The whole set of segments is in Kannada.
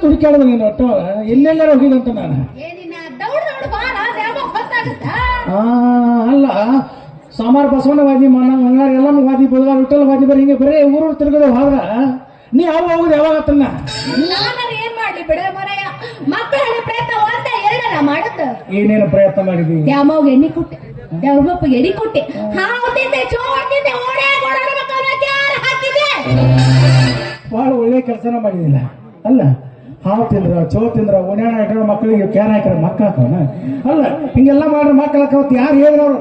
ಹುಡುಕಾಡೋದು ನೀನು ಒಟ್ಟು ಎಲ್ಲೆಲ್ಲಾರ ಹೋಗಿದಂತ ನಾನು ಅಲ್ಲ ಸೋಮವಾರ ಬಸವಣ್ಣ ವಾದಿ ಮಂಗಳವಾರ ಎಲ್ಲಾನು ವಾದಿ ಬುಧವಾರ ವಿಠಲ್ ವಾದಿ ಬರೀ ಹಿಂಗೆ ಬರೀ ಊರೂರು ತಿರುಗೋದು ಹೋದ್ರ ನೀ ಯಾವ ಹೋಗುದು ಯಾವಾಗ ಆತನ್ನ ಏನ್ ಮಾಡ್ಲಿ ಬಿಡ ಮರಯ್ಯ ಮಕ್ಕಳ ಪ್ರಯತ್ನ ಒಂದ ಎರಡರ ಮಾಡತ್ತ ಏನೇನು ಪ್ರಯತ್ನ ಮಾಡಿದ್ವಿ ದ್ಯಾಮವ್ಗ ಎಣ್ಣೆ ಕೊಟ್ಟೆ ದ್ಯಾಮಪ್ಪ ಎಣ್ಣೆ ಕೊಟ್ಟೆ ಹಾವುತ್ತಿದ್ದೆ ಚೋಡ್ತಿದ್ದೆ ಓಡೇ ಹಾಕಿದೆ ಬಹಳ ಒಳ್ಳೆ ಕೆಲಸನ ಮಾಡಿದಿಲ್ಲ ಅಲ್ಲ ಹಾವು ತಿಂದ್ರ ಚೋ ತಿಂದ್ರ ಓಣ್ಯಾಣ ಇಟ್ಟೋ ಮಕ್ಕಳಿಗೆ ಕ್ಯಾನ್ ಹಾಕಿರ ಮಕ್ಕ ಹಾಕೋಣ ಅಲ್ಲ ಹಿಂಗೆಲ್ಲ ಮಾಡ್ರೆ ಮಕ್ಕಳ ಹಾಕೋತ್ ಯಾರು ಹೇಳಿದವರು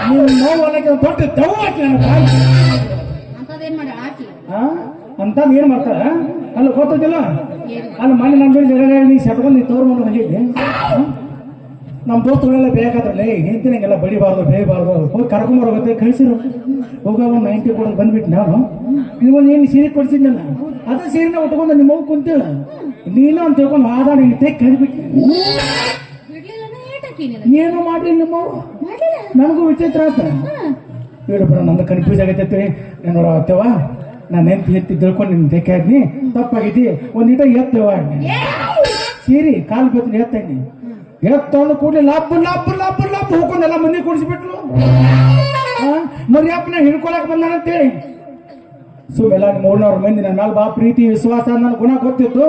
ನೀವು ನೋವು ಅನ್ನಕ್ಕೆ ದೊಡ್ಡ ದವ್ ಹಾಕಿ ನನ್ನ ತಾಯಿ ಅಂತ ಏನ್ ಮಾಡ್ತಾರ ಅಲ್ಲ ಗೊತ್ತಿಲ್ಲ ಅಲ್ಲ ಮನೆ ನಮ್ಮ ಜೋಡಿ ಜಗಳ ನೀ ಸೆಟ್ಕೊಂಡು ನೀ ತೋರ್ ಮನೆ ಹೋಗಿದ್ದೆ ನಮ್ಮ ದೋಸ್ತುಗಳೆಲ್ಲ ಬೇಕಾದ್ರಲ್ಲೇ ಹಿಂತಿನಂಗೆಲ್ಲ ಬಡಿಬಾರ್ದು ಬೇಯಬಾರ್ದು ಹೋಗಿ ಕರ್ಕೊಂಬರೋಗುತ್ತೆ ಕಳಿಸಿರು ಹೋಗ ಒಂದು 90 ಕೊಡೋದು ಬಂದ್ಬಿಟ್ಟು ನಾವು ನೀವೊಂದು ಏನು ಸೀರೆ ಕೊಡ್ಸಿದ್ನಲ್ಲ ಅದೇ ಸೀರೆನ ಉಟ್ಕೊಂಡು ನಿಮ್ಮ ಮಗು ಕುಂತೇಳ ನೀನು ಅಂತ ತಿಳ್ಕೊಂಡು ಆದಾಡ ಇಲ್ಲಿ ತೆಗ್ ಕರಿಬಿಟ್ಟು ಏನು ಮಾಡ್ಲಿ ನಿಮ್ಮವು ನನಗೂ ವಿಚಿತ್ರ ಆತ ಹೇಳಬ್ರ ನಂದು ಕನ್ಫ್ಯೂಸ್ ಆಗೈತಿ ನೋಡ ಅತ್ತವ ನಾನು ಎತ್ತಿ ತಿಳ್ಕೊಂಡು ನಿನ್ ತೆಕ್ಕಾದ್ನಿ ತಪ್ಪಾಗೈತಿ ಒಂದಿಟ ಎತ್ತವ ಸೀರಿ ಕಾಲು ಬೇತೀನಿ ಎತ್ತಣ್ಣಿ ಎತ್ತೊಂದು ಕೂಡಲಿ ಲಬ್ಬ ಹೋಗ್ಕೊಂಡೆಲ್ಲ ಮಂದಿ ಕೂಡಿಸ್ಬಿಟ್ಲು ಮರಿ ಅಪ್ಪನ ಹಿಡ್ಕೊಳಕ್ ಬಂದಾನಂತೇಳಿ ಸುಮ್ಮೆಲ್ಲ 300 ಮಂದಿ ನನ್ನ ಮೇಲೆ ಬಾ ಪ್ರೀತಿ ವಿಶ್ವಾಸ ನನ್ನ ಗುಣ ಗೊತ್ತಿತ್ತು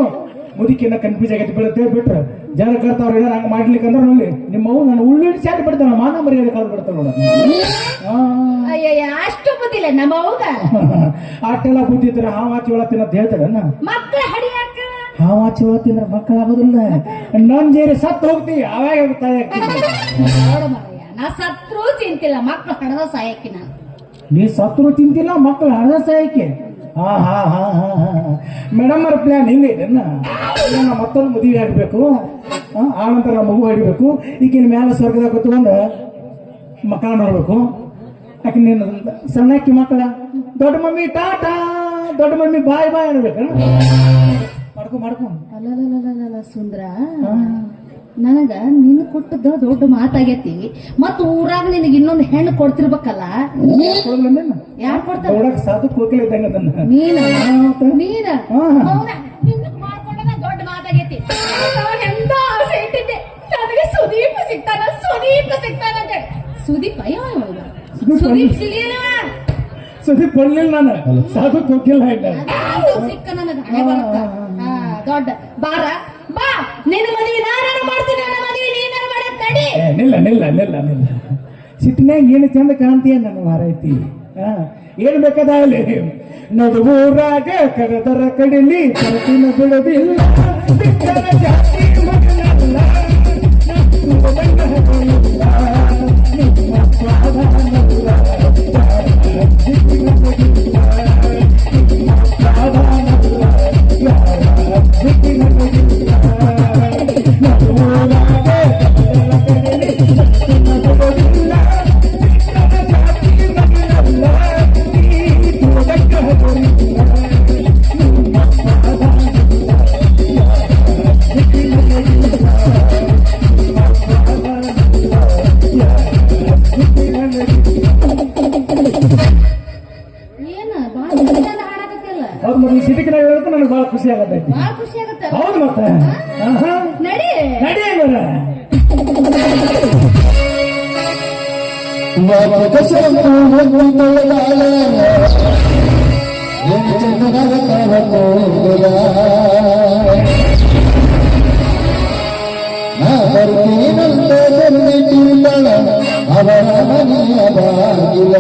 ಮುದುಕಿನ ಕನ್ಫ್ಯೂಸ್ ಆಗೈತಿ ಬೀಳುತ್ತೆ ಬಿಟ್ರೆ ಜನ ಕರ್ತಾವ್ರ ಏನಾರ ಹಂಗ ಮಾಡ್ಲಿಕ್ಕೆ ಅಂದ್ರೆ ನೋಡಿ ನಿಮ್ಮವು ನಾನು ಉಳ್ಳಿಡಿ ಚಾಟಿ ಬಿಡ್ತಾನ ಮಾನ ಮರ್ಯಾದೆ ಕಾಲು ಬಿಡ್ತಾನ ನೋಡ ಅಷ್ಟು ಬುದ್ಧಿಲ್ಲ ನಮ್ಮ ಅಷ್ಟೆಲ್ಲ ಬುದ್ಧಿ ಇದ್ರೆ ಹಾವಾಚಿ ಒಳ ತಿನ್ನೋದು ಹೇಳ್ತಾರೆ ಮಕ್ಕಳ ಹಾವಾಚಿ ಒಳ ತಿಂದ್ರೆ ಮಕ್ಕಳಾಗೋದಿಲ್ಲ ನನ್ ಜೇರಿ ಸತ್ತು ಹೋಗ್ತೀವಿ ಅವಾಗ ನಾ ಸತ್ರು ಚಿಂತಿಲ್ಲ ಮಕ್ಕಳು ಹಣದ ಸಾಯಕ್ಕೆ ನಾನು ನೀ ಸತ್ರು ಚಿಂತಿಲ್ಲ ಮಕ್ಕಳು ಹಣದ ಸಾಯಕ್ಕೆ ಮೇಡಮ್ ಅವ್ರ ಪ್ಲಾನ್ ಹಿಂಗೈತೆ ಮತ್ತೊಂದು ಮದುವೆ ಆಗಬೇಕು ಆನಂತರ ಮಗು ಹೊಡಿಬೇಕು ಈಗಿನ ಮೇಲೆ ಸ್ವರ್ಗದಾಗ ಕೂತ್ಕೊಂಡು ಮಕ್ಕಳ ನೋಡ್ಬೇಕು ಯಾಕೆ ನೀನು ಸಣ್ಣಕ್ಕಿ ಮಕ್ಕಳ ದೊಡ್ಡ ಮಮ್ಮಿ ಟಾಟಾ ದೊಡ್ಡ ಮಮ್ಮಿ ಬಾಯ್ ಬಾಯ್ ಅನ್ಬೇಕು ಮಾಡ್ಕೊ ಅಲ್ಲ ಸುಂದ್ರ ನನಗ ನಿನ್ ಕೊಟ್ಟದ ದೊಡ್ಡ ಮಾತಾಗೈತಿ ಮತ್ ಊರಾಗ ನಿನಗೆ ಇನ್ನೊಂದು ಹೆಣ್ಣು ಕೊಡ್ತಿರ್ಬೇಕಲ್ಲ ಯಾರು ಕೊಡ್ತಾರ ಸಾಧು ಕೋಕಿಲ ಇದ್ದಂಗ ನೀನ ದೊಡ್ಡ ಮಾತಾಗೈತಿ ಎಂತ ಆಸೆ ಇಟ್ಟಿದ್ದೆ ನನಗೆ ಸುದೀಪ್ ಸಿಗ್ತಾನ ಅಂತ ಸುದೀಪ್ ಸುದೀಪ್ ಸಿಲಿಯಲ್ಲ ಸುದೀಪ್ ಕೊಡ್ಲಿಲ್ಲ ನಾನು ಸಾಧು ಕೋಕಿಲ್ಲ ಸಿಕ್ಕ ನನಗೆ ಹಣೆ ಬರುತ್ತ ದೊಡ್ಡ ಬಾರ ಬಾ ನಿನ್ನ ಮದುವೆ ನಾನು ಮಾಡ್ತೀನಿ ನನ್ನ ಮದುವೆ ನೀನು ಮಾಡಕ್ ನಡಿ ನಿಲ್ಲ ಸಿಟ್ಟಿನಾಗ ಏನು ಚಂದ ಕಾಣ್ತೀಯ ನನ್ನ ಮಾರೈತಿ ಏನ್ ಬೇಕಾದಾಗಲಿ ನಡುವೂರಾಗ ಕರೆದರ ಕಡಿಲಿ ಕರ್ತಿನ ಬಿಡೋದಿಲ್ಲ ಜಾತಿ ಮಗನಲ್ಲ ನನಗೆ ಬಹಳ ಖುಷಿ ಆಗತ್ತೈತಿ ಹೌದು ಮತ್ತೆ ನಡಿ ಅವರ ಮನೆಯ ಬಾಗಿಲ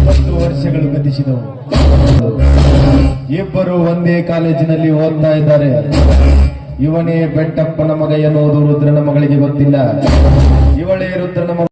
10 ವರ್ಷಗಳು ಗತಿಸಿದವು. ಇಬ್ಬರು ಒಂದೇ ಕಾಲೇಜಿನಲ್ಲಿ ಓದ್ತಾ ಇದ್ದಾರೆ. ಇವನೇ ಬೆಂಟಪ್ಪನ ಮಗ ಎನ್ನುವುದು ರುದ್ರನ ಮಗಳಿಗೆ ಗೊತ್ತಿಲ್ಲ. ಇವಳೇ ರುದ್ರನ ಮಗ.